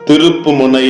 திருப்புமுனை.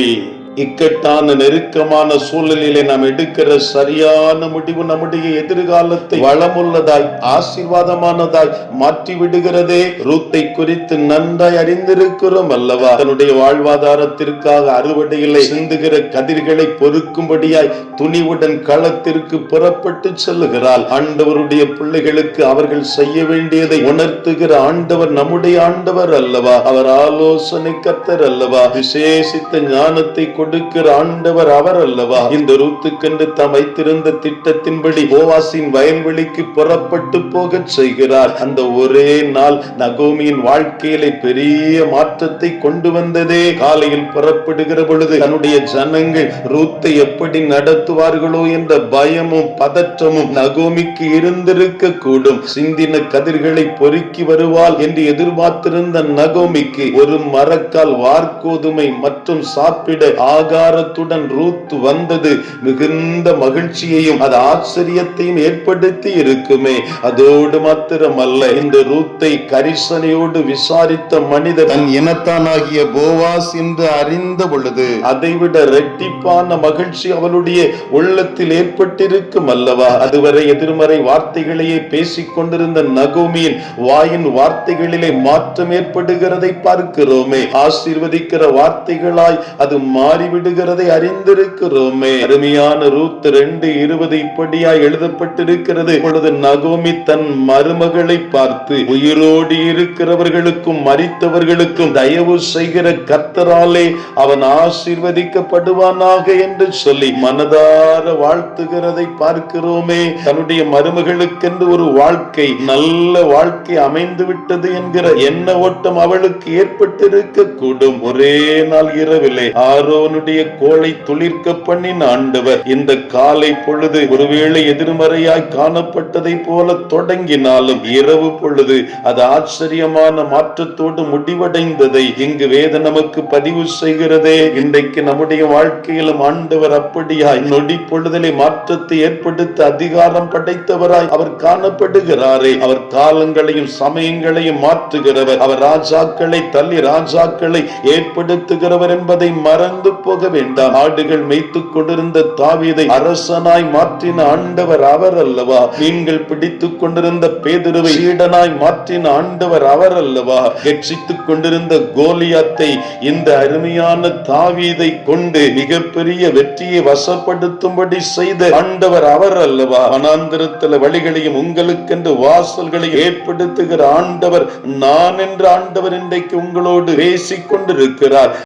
இக்கட்டான நெருக்கமான சூழலிலே நாம் எடுக்கிற சரியான முடிவு நம்முடைய எதிர்காலத்தை வளமுள்ளதாய் ஆசீர்வாதமானதாய் மாற்றி விடுகிறதே. ரூத்தை குறித்து நன்றாய் அறிந்திருக்கிறோம் அல்லவா? தன்னுடைய வாழ்வாதாரத்திற்காக அறுவடைகளை சிந்துகிற கதிர்களை பொறுக்கும்படியாய் துணிவுடன் களத்திற்கு புறப்பட்டு செல்லுகிறாள். ஆண்டவருடைய பிள்ளைகளுக்கு அவர்கள் செய்ய வேண்டியதை உணர்த்துகிற ஆண்டவர் நம்முடைய ஆண்டவர் அல்லவா? அவர் ஆலோசனை கர்த்தர் அல்லவா? விசேஷித்த ஞானத்தை கொடுக்கிற ஆண்டவர் அவர் அல்லவா? இந்த ரூத்துக்கென்று தாம் வைத்திருந்த திட்டத்தின்படி போவாசின் வயல்வெளிக்கு புறப்பட்டு போக செய்கிறார். அந்த ஒரே நாள் நகோமியின் வாழ்க்கையிலே பெரிய மாற்றத்தை கொண்டு வந்ததே. காலையில் புறப்படுகிற பொழுது தன்னுடைய ஜனங்கள் ரூத்தை எப்படி நடத்துவார்களோ என்ற பயமும் பதற்றமும் நகோமிக்கு இருந்திருக்க கூடும். சிந்தின கதிர்களை பொறுக்கி வருவாள் என்று எதிர்பார்த்திருந்த நகோமிக்கு ஒரு மரக்கால் வார்கோதுமை மற்றும் சாப்பிட ஆகாரத்துடன் ரூத் வந்தது மிகுந்த மகிழ்ச்சியையும் அது ஆச்சரியத்தையும் ஏற்படுத்தி இருக்குமே. அதோடு மாத்திரமல்ல, இந்த ரூத்தை கரிசனையோடு விசாரித்த மனிதர் தன் இனத்தானாகிய போவாஸ் என்று அறிந்த பொழுது அதைவிட இரட்டிப்பான மகிழ்ச்சி அவளுடைய உள்ளத்தில் ஏற்பட்டிருக்கும் அல்லவா? அதுவரை எதிர்மறை வார்த்தைகளையே பேசிக் கொண்டிருந்த நகோமியின் வாயின் வார்த்தைகளிலே மாற்றம் ஏற்படுகிறதை பார்க்கிறோமே. ஆசீர்வதிக்கிற வார்த்தைகளாய் அது மாறிவிடுகிறதை அறிந்திருக்கிறோமே. அருமையான ரூத் 2:20 இப்படியாய் எழுதப்பட்டிருக்கிறது. இப்பொழுது நகோமி தன் மருமகளை பார்த்து, உயிரோடு இருக்கிறவர்களுக்கும் மரித்தவர்களுக்கும் தயவு செய்கிற கர்த்தராலே அவன் ஆசீர்வதிக்கப்படுவானாக என்று சொல்லி மனதார வாழ்த்துகிறதை பார்க்கிறோமே. தன்னுடைய மருமகளுக்கென்று ஒரு வாழ்க்கை, நல்ல வாழ்க்கை அமைந்து விட்டது என்கிற எண்ண ஓட்டம் அவளுக்கு ஏற்பட்டிருக்க கூடும். ஒரே நாள் இரவிலே ஆரோனுடைய கோலை துளிர்க்க பண்ணின ஆண்டவர் இந்த காலை பொழுது ஒருவேளை எதிர்மறையாய் காணப்பட்டதை போல தொடங்கினாலும் இரவு பொழுது அது ஆச்சரியமான மாற்றத்தோடு முடிவடைந்ததை இங்கு வேத நமக்கு பதிவு செய்கிறதே. இன்றைக்கு நம்முடைய வாழ்க்கையிலும் ஆண்டவர் அப்படியாய் நொடி பொழுதிலே மாற்றத்தை ஏற்படுத்த அதிகாரம் படைத்தவராய் அவர் காணப்படுகிறாரே. அவர் காலங்களையும் சமயங்களையும் மாற்றுகிறவர். அவர் ராஜாக்களை தள்ளி ராஜாக்களை ஏற்படுத்துகிறவர் என்பதை மறந்து போக வேண்டாம். ஆடுகள் மேய்த்துக் கொண்டிருந்த தாவீதை அரசனாய் மாற்றின ஆண்டவர் அவர் அல்லவா? மீன்கள் பிடித்துக் கொண்டிருந்த பேதுருவை சீடனாய் மாற்றின ஆண்டவர் அவர் அல்லவா? கெட்சித்துக் கொண்டிருந்த கோலியாத்தை இந்த அருமையான தாவீதை கொண்டு மிகப்பெரிய வெற்றியை வசப்படுத்தும்படி செய்த ஆண்டவர் அவர் அல்லவா? வனாந்திரத்தில் வழிகளையும் உங்களுக்கென்று வாசல்களை ஏற்படுத்துகிற ஆண்டவர் நான் என்ற ஆண்டவர் இன்றைக்கு உங்களோடு பேசிக் கொண்டிருக்கிறார்.